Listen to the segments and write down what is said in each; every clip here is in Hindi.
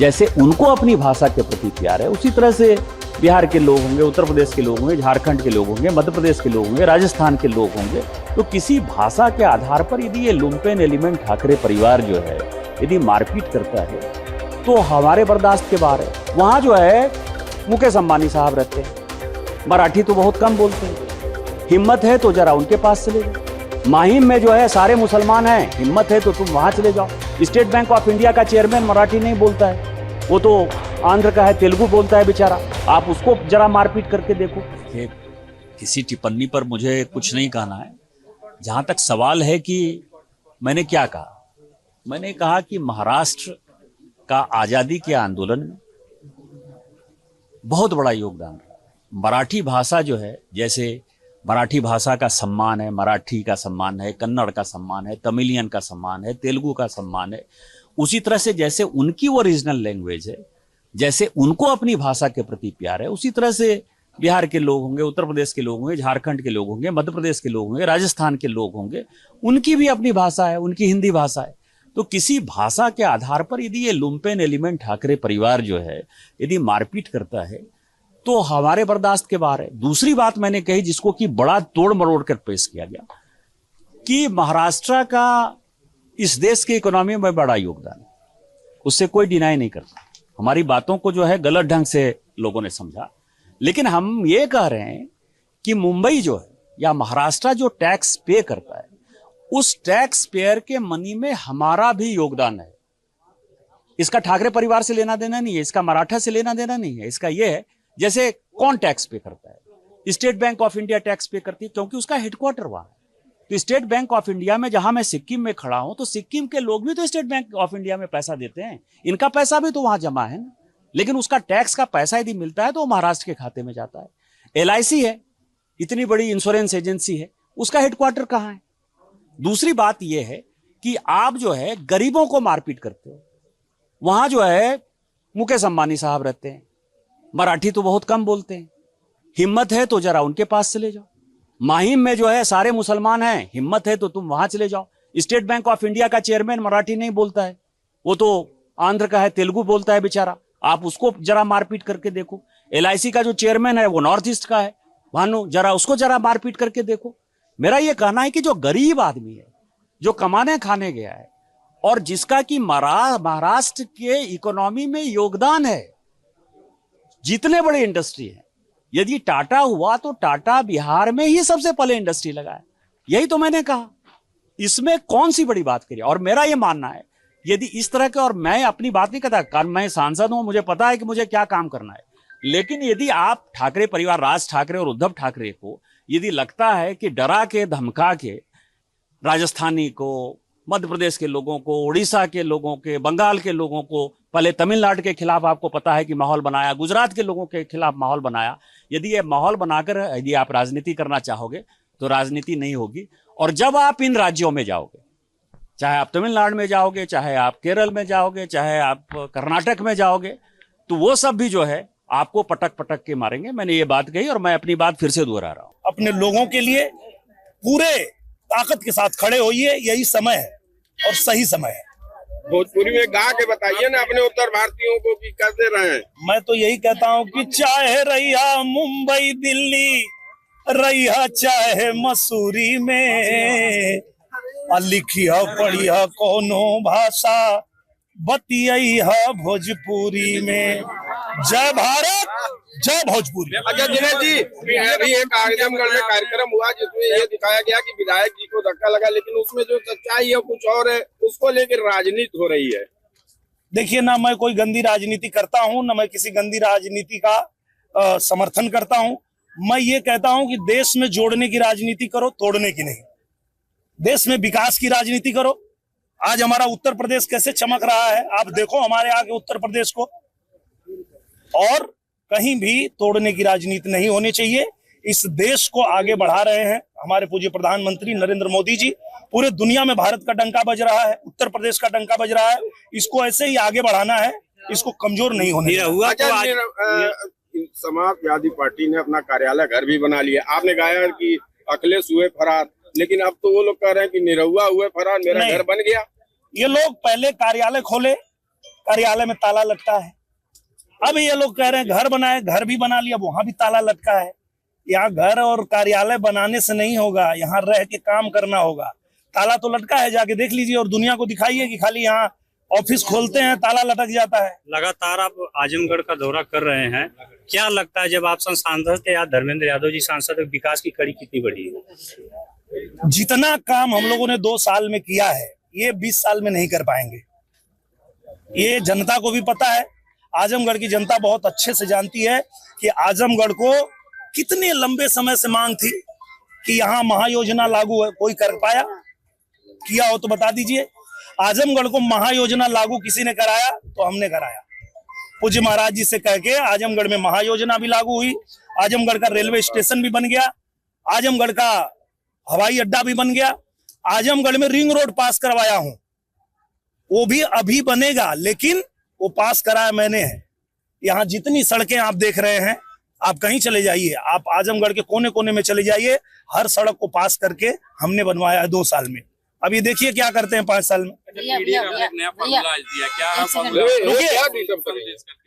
जैसे उनको अपनी भाषा के प्रति प्यार है, उसी तरह से बिहार के लोग होंगे, उत्तर प्रदेश के लोग होंगे, झारखंड के लोग होंगे, मध्य प्रदेश के लोग होंगे, राजस्थान के लोग होंगे। तो किसी भाषा के आधार पर यदि ये लुम्पेन एलिमेंट ठाकरे परिवार जो है यदि मारपीट करता है तो हमारे बर्दाश्त के बाहर है। वहाँ जो है मुकेश अंबानी साहब रहते हैं, मराठी तो बहुत कम बोलते हैं, हिम्मत है तो जरा उनके पास चले जाओ। माहिम में जो है सारे मुसलमान हैं, हिम्मत है तो तुम वहाँ चले जाओ। स्टेट बैंक ऑफ इंडिया का चेयरमैन मराठी नहीं बोलता है, वो तो आंध्र का है, तेलुगु बोलता है बेचारा, आप उसको जरा मारपीट करके देखो। किसी टिप्पणी पर मुझे कुछ नहीं कहना है। जहां तक सवाल है कि मैंने क्या कहा, मैंने कहा कि महाराष्ट्र का आजादी के आंदोलन में बहुत बड़ा योगदान रहा। मराठी भाषा जो है, जैसे मराठी भाषा का सम्मान है, मराठी का सम्मान है, कन्नड़ का सम्मान है, तमिलियन का सम्मान है, तेलुगु का सम्मान है, उसी तरह से जैसे उनकी वो रीजनल लैंग्वेज है, जैसे उनको अपनी भाषा के प्रति प्यार है, उसी तरह से बिहार के लोग होंगे, उत्तर प्रदेश के लोग होंगे, झारखंड के लोग होंगे, मध्य प्रदेश के लोग होंगे, राजस्थान के लोग होंगे, उनकी भी अपनी भाषा है, उनकी हिंदी भाषा है। तो किसी भाषा के आधार पर यदि ये लुम्पेन एलिमेंट ठाकरे परिवार जो है यदि मारपीट करता है तो हमारे बर्दाश्त के बाहर है। दूसरी बात मैंने कही जिसको कि बड़ा तोड़ मरोड़ कर पेश किया गया कि महाराष्ट्र का इस देश के इकोनॉमी में बड़ा योगदान है, उससे कोई डिनाई नहीं करता। हमारी बातों को जो है गलत ढंग से लोगों ने समझा, लेकिन हम ये कह रहे हैं कि मुंबई जो है या महाराष्ट्र जो टैक्स पे करता है, उस टैक्स पेयर के मनी में हमारा भी योगदान है। इसका ठाकरे परिवार से लेना देना नहीं है, इसका मराठा से लेना देना नहीं है। इसका यह है जैसे कौन टैक्स पे करता है, state bank of India tax पे करती है क्योंकि उसका हेडक्वार्टर वहां है। तो स्टेट बैंक ऑफ इंडिया में, जहां मैं सिक्किम में खड़ा हूं, तो सिक्किम के लोग भी तो स्टेट बैंक ऑफ इंडिया में पैसा देते हैं, इनका पैसा भी तो वहां जमा है ना। लेकिन उसका टैक्स का पैसा यदि मिलता है तो महाराष्ट्र के खाते में जाता है। LIC है, इतनी बड़ी इंश्योरेंस एजेंसी है, उसका हेडक्वार्टर कहां है। दूसरी बात यह है कि आप जो है गरीबों को मारपीट करते हो। वहां जो है मुकेश अंबानी साहब रहते हैं, मराठी तो बहुत कम बोलते हैं, हिम्मत है तो जरा उनके पास चले जाओ। माहिम में जो है सारे मुसलमान हैं, हिम्मत है तो तुम वहां चले जाओ। स्टेट बैंक ऑफ इंडिया का चेयरमैन मराठी नहीं बोलता है, वो तो आंध्र का है, तेलुगु बोलता है बेचारा, आप उसको जरा मारपीट करके देखो। LIC का जो चेयरमैन है वो नॉर्थ ईस्ट का है, भानु, जरा उसको जरा मारपीट करके देखो। मेरा ये कहना है कि जो गरीब आदमी है, जो कमाने खाने गया है और जिसका कि महाराष्ट्र के इकोनॉमी में योगदान है, जितने बड़े इंडस्ट्री हैं, यदि टाटा हुआ तो टाटा बिहार में ही सबसे पहले इंडस्ट्री लगाए। यही तो मैंने कहा, इसमें कौन सी बड़ी बात करी। और मेरा यह मानना है यदि इस तरह के, और मैं अपनी बात नहीं करता, कारण मैं सांसद हूं, मुझे पता है कि मुझे क्या काम करना है, लेकिन यदि आप ठाकरे परिवार, राज ठाकरे और उद्धव ठाकरे को यदि लगता है कि डरा के धमका के राजस्थानी को, मध्य प्रदेश के लोगों को, उड़ीसा के लोगों के, बंगाल के लोगों को, पहले तमिलनाडु के खिलाफ आपको पता है कि माहौल बनाया, गुजरात के लोगों के खिलाफ माहौल बनाया, यदि ये माहौल बनाकर यदि आप राजनीति करना चाहोगे तो राजनीति नहीं होगी। और जब आप इन राज्यों में जाओगे, चाहे आप तमिलनाडु में जाओगे, चाहे आप केरल में जाओगे, चाहे आप कर्नाटक में जाओगे, तो वो सब भी जो है आपको पटक पटक के मारेंगे। मैंने ये बात कही और मैं अपनी बात फिर से दोहरा रहा हूं। अपने लोगों के लिए पूरे ताकत के साथ खड़े होइए, यही समय है और सही समय है। भोजपुरी में गा के बताइए ना अपने उत्तर भारतीयों को कि कैसे रहे। मैं तो यही कहता हूँ कि चाहे रहिया मुंबई दिल्ली, रहिया चाहे मसूरी में, लिखिया पढ़िया कोनो भाषा, बतिया भोजपुरी में। जय भारत, जय भोजपुरी। अच्छा दिनेश जी, अभी एक आजमगढ़ में कार्यक्रम हुआ जिसमें ये दिखाया गया कि विधायक जी को धक्का लगा, लेकिन उसमें जो सच्चाई है कुछ और है, उसको लेकर राजनीति हो रही है। देखिए ना, मैं कोई गंदी राजनीति करता हूं, ना मैं किसी गंदी राजनीति का समर्थन करता हूं। मैं ये कहता हूं कि देश में जोड़ने की राजनीति करो, तोड़ने की नहीं। देश में विकास की राजनीति करो। आज हमारा उत्तर प्रदेश कैसे चमक रहा है, आप देखो हमारे यहाँ के उत्तर प्रदेश को। और कहीं भी तोड़ने की राजनीति नहीं होनी चाहिए। इस देश को आगे बढ़ा रहे हैं हमारे पूज्य प्रधानमंत्री नरेंद्र मोदी जी। पूरे दुनिया में भारत का डंका बज रहा है, उत्तर प्रदेश का डंका बज रहा है। इसको ऐसे ही आगे बढ़ाना है, इसको कमजोर नहीं होने देना। समाजवादी पार्टी ने अपना कार्यालय घर भी बना लिया। आपने कहा कि अखिलेश हुए फरार, लेकिन अब तो वो लोग कह रहे हैं कि निरहुआ हुए फरार, मेरा घर बन गया। ये लोग पहले कार्यालय खोले, कार्यालय में ताला लटका है। अब ये लोग कह रहे हैं घर बनाए, घर भी बना लिया, वहां भी ताला लटका है। यहाँ घर और कार्यालय बनाने से नहीं होगा, यहाँ रह के काम करना होगा। ताला तो लटका है, जाके देख लीजिए और दुनिया को दिखाइए कि खाली यहाँ ऑफिस खोलते हैं ताला लटक जाता है। लगातार आप आजमगढ़ का दौरा कर रहे हैं, क्या लगता है जब आप सांसद थे या धर्मेंद्र यादव जी सांसद, विकास की कड़ी कितनी बढ़ी है? जितना काम हम लोगों ने 2 साल में किया है ये 20 साल में नहीं कर पाएंगे। ये जनता को भी पता है, आजमगढ़ की जनता बहुत अच्छे से जानती है कि आजमगढ़ को कितने लंबे समय से मांग थी कि यहाँ महायोजना लागू है। कोई कर पाया? किया हो तो बता दीजिए। आजमगढ़ को महायोजना लागू किसी ने कराया? तो हमने कराया। पूज्य महाराज जी से कह के आजमगढ़ में महायोजना भी लागू हुई, आजमगढ़ का रेलवे स्टेशन भी बन गया, आजमगढ़ का हवाई अड्डा भी बन गया, आजमगढ़ में रिंग रोड पास करवाया हूं, वो भी अभी बनेगा, लेकिन वो पास कराया मैंने है। यहाँ जितनी सड़कें आप देख रहे हैं, आप कहीं चले जाइए, आप आजमगढ़ के कोने कोने में चले जाइए, हर सड़क को पास करके हमने बनवाया है 2 साल में। अब ये देखिए क्या करते हैं 5 साल में।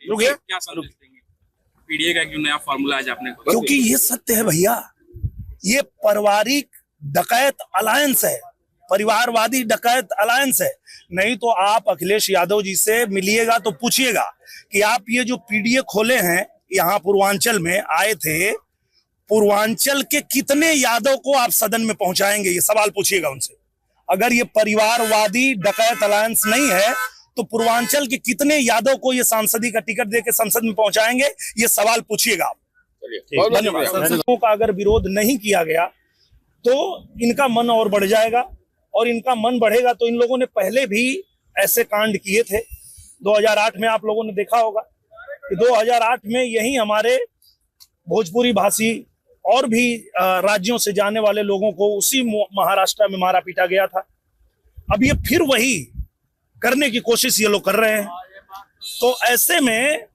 रुकिए, पीडीए का क्यों नया फॉर्मूला आज आपने? क्योंकि ये सत्य है भैया, ये पारिवारिक डकैत अलायंस है, परिवारवादी डकैत अलायंस है। नहीं तो आप अखिलेश यादव जी से मिलिएगा तो पूछिएगा कि आप ये जो पीडीए खोले हैं, यहाँ पूर्वांचल में आए थे, पूर्वांचल के कितने यादव को आप सदन में पहुंचाएंगे? ये सवाल पूछिएगा उनसे। अगर ये परिवारवादी डकैत अलायंस नहीं है तो पूर्वांचल के कितने यादव को ये सांसदी का टिकट देके संसद में पहुंचाएंगे? ये सवाल पूछिएगा आप। धन्यवाद। संसदों का अगर विरोध नहीं किया गया तो इनका मन और बढ़ जाएगा, और इनका मन बढ़ेगा तो इन लोगों ने पहले भी ऐसे कांड किए थे। 2008 में आप लोगों ने देखा होगा कि 2008 में यही हमारे भोजपुरी भाषी और भी राज्यों से जाने वाले लोगों को उसी महाराष्ट्र में मारा पीटा गया था। अब ये फिर वही करने की कोशिश ये लोग कर रहे हैं। तो ऐसे में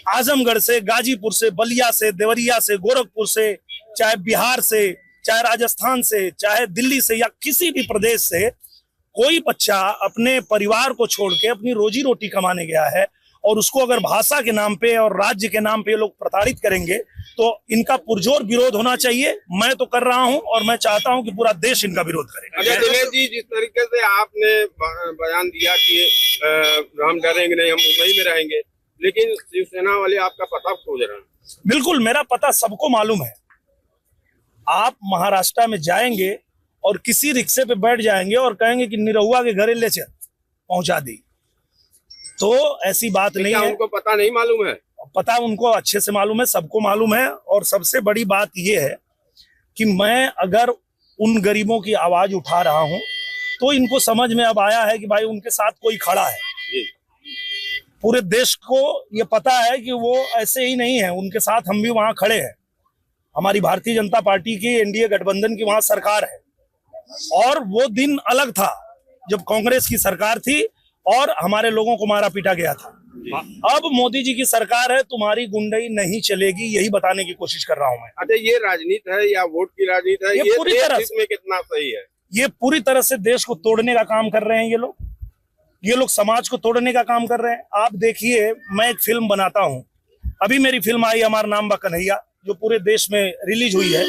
आजमगढ़ से, गाजीपुर से, बलिया से, देवरिया से, गोरखपुर से, चाहे बिहार से, चाहे राजस्थान से, चाहे दिल्ली से, या किसी भी प्रदेश से कोई बच्चा अपने परिवार को छोड़ के अपनी रोजी रोटी कमाने गया है, और उसको अगर भाषा के नाम पे और राज्य के नाम पे लोग प्रताड़ित करेंगे तो इनका पुरजोर विरोध होना चाहिए। मैं तो कर रहा हूं और मैं चाहता हूं कि पूरा देश इनका विरोध करे। अच्छा दिनेश जी, जिस तरीके से आपने बयान दिया कि हम डरेंगे नहीं, हम मुंबई में रहेंगे, लेकिन शिवसेना वाले आपका पता खोज रहे हैं। बिल्कुल, मेरा पता सबको मालूम है। आप महाराष्ट्र में जाएंगे और किसी रिक्शे पे बैठ जाएंगे और कहेंगे कि निरहुआ के घरे ले चल, पहुंचा दी, तो ऐसी बात नहीं है। उनको पता नहीं मालूम है? पता उनको अच्छे से मालूम है, सबको मालूम है। और सबसे बड़ी बात यह है कि मैं अगर उन गरीबों की आवाज उठा रहा हूं तो इनको समझ में अब आया है कि भाई उनके साथ कोई खड़ा है। पूरे देश को ये पता है कि वो ऐसे ही नहीं है, उनके साथ हम भी वहां खड़े हैं। हमारी भारतीय जनता पार्टी की एनडीए गठबंधन की वहां सरकार है, और वो दिन अलग था जब कांग्रेस की सरकार थी और हमारे लोगों को मारा पीटा गया था। अब मोदी जी की सरकार है, तुम्हारी गुंडई नहीं चलेगी, यही बताने की कोशिश कर रहा हूं मैं। अच्छा, ये राजनीति है या वोट की राजनीति है? ये पूरी तरह इसमें कितना सही है? ये पूरी तरह से देश को तोड़ने का काम कर रहे हैं ये लोग समाज को तोड़ने का काम कर रहे हैं। आप देखिए, मैं एक फिल्म बनाता हूँ, अभी मेरी फिल्म आई हमारा नाम बा कन्हैया, जो पूरे देश में रिलीज हुई है।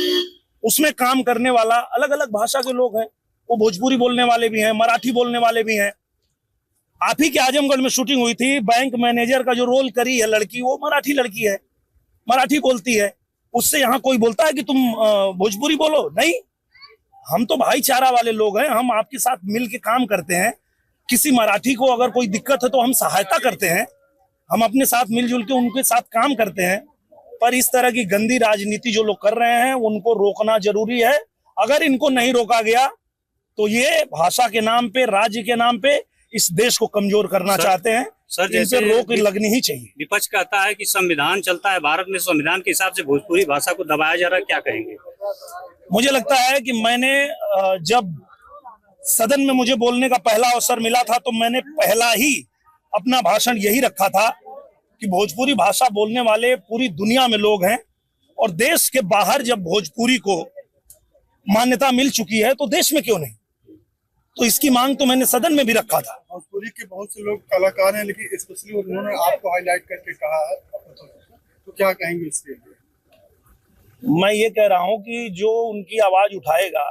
उसमें काम करने वाला अलग अलग भाषा के लोग हैं, वो भोजपुरी बोलने वाले भी हैं, मराठी बोलने वाले भी हैं। आप ही के आजमगढ़ में शूटिंग हुई थी, बैंक मैनेजर का जो रोल करी है लड़की, वो मराठी लड़की है, मराठी बोलती है। उससे यहाँ कोई बोलता है कि तुम भोजपुरी बोलो? नहीं, हम तो भाईचारा वाले लोग हैं, हम आपके साथ मिल के काम करते हैं। किसी मराठी को अगर कोई दिक्कत है तो हम सहायता करते हैं, हम अपने साथ मिलजुल के उनके साथ काम करते हैं। पर इस तरह की गंदी राजनीति जो लोग कर रहे हैं उनको रोकना जरूरी है। अगर इनको नहीं रोका गया तो ये भाषा के नाम पे, राज्य के नाम पे इस देश को कमजोर करना चाहते हैं। सर, जैसे रोक लगनी ही चाहिए। विपक्ष कहता है कि संविधान चलता है भारत में, संविधान के हिसाब से भोजपुरी भाषा को दबाया जा रहा है, क्या कहेंगे? मुझे लगता है कि मैंने जब सदन में मुझे बोलने का पहला अवसर मिला था तो मैंने पहला ही अपना भाषण यही रखा था कि भोजपुरी भाषा बोलने वाले पूरी दुनिया में लोग हैं, और देश के बाहर जब भोजपुरी को मान्यता मिल चुकी है तो देश में क्यों नहीं। तो इसकी मांग तो मैंने सदन में भी रखा था। भोजपुरी के बहुत से लोग कलाकार हैं, लेकिन स्पेशली उन्होंने आपको हाईलाइट करके कहा है, तो क्या कहेंगे इसके लिए? मैं ये कह रहा हूं कि जो उनकी आवाज उठाएगा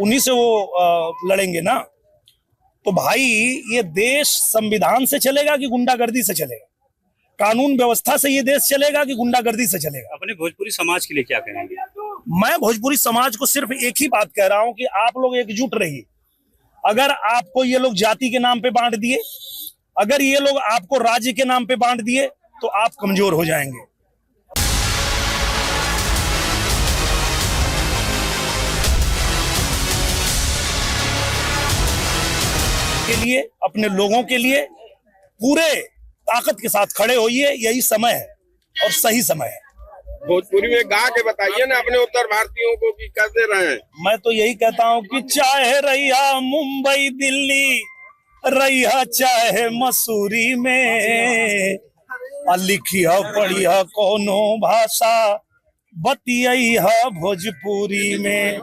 उन्हीं से वो लड़ेंगे ना। तो भाई ये देश संविधान से चलेगा कि गुंडागर्दी से चलेगा? कानून व्यवस्था से ये देश चलेगा कि गुंडागर्दी से चलेगा? अपने भोजपुरी समाज के लिए क्या कहेंगे? मैं भोजपुरी समाज को सिर्फ एक ही बात कह रहा हूं कि आप लोग एकजुट रहिए। अगर आपको ये लोग जाति के नाम पे बांट दिए, अगर ये लोग आपको राज्य के नाम पे बांट दिए, तो आप कमजोर हो जाएंगे। के लिए, अपने लोगों के लिए पूरे ताकत के साथ खड़े होइए। यही समय है और सही समय है। भोजपुरी में गा के बताइए ना अपने उत्तर भारतीयों को कि कैसे रहे। मैं तो यही कहता हूं कि चाहे रहिया मुंबई दिल्ली, रहिया चाहे मसूरी में, लिखिया पढ़िया कोनो भाषा, बतिया भोजपुरी में।